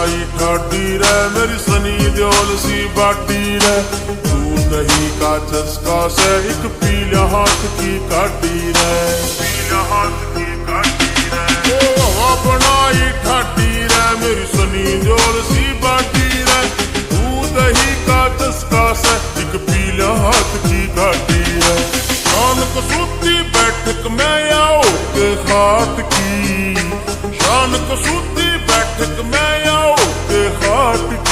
बनाई ठाडी रे मेरी सनी देओल सी बाटी रे। दूध दही का चस्का से एक पीला हाथ की काटी रे, पीला हाथ की काटी रे। ओ हवा बनाई ठाडी रे मेरी सनी देओल सी बाटी रे। दूध दही का चस्का से एक पीला हाथ की काटी रे। शान कसूती बैठक में आओ के खाट की, शान कसूती बैठक में आओ के खाट की।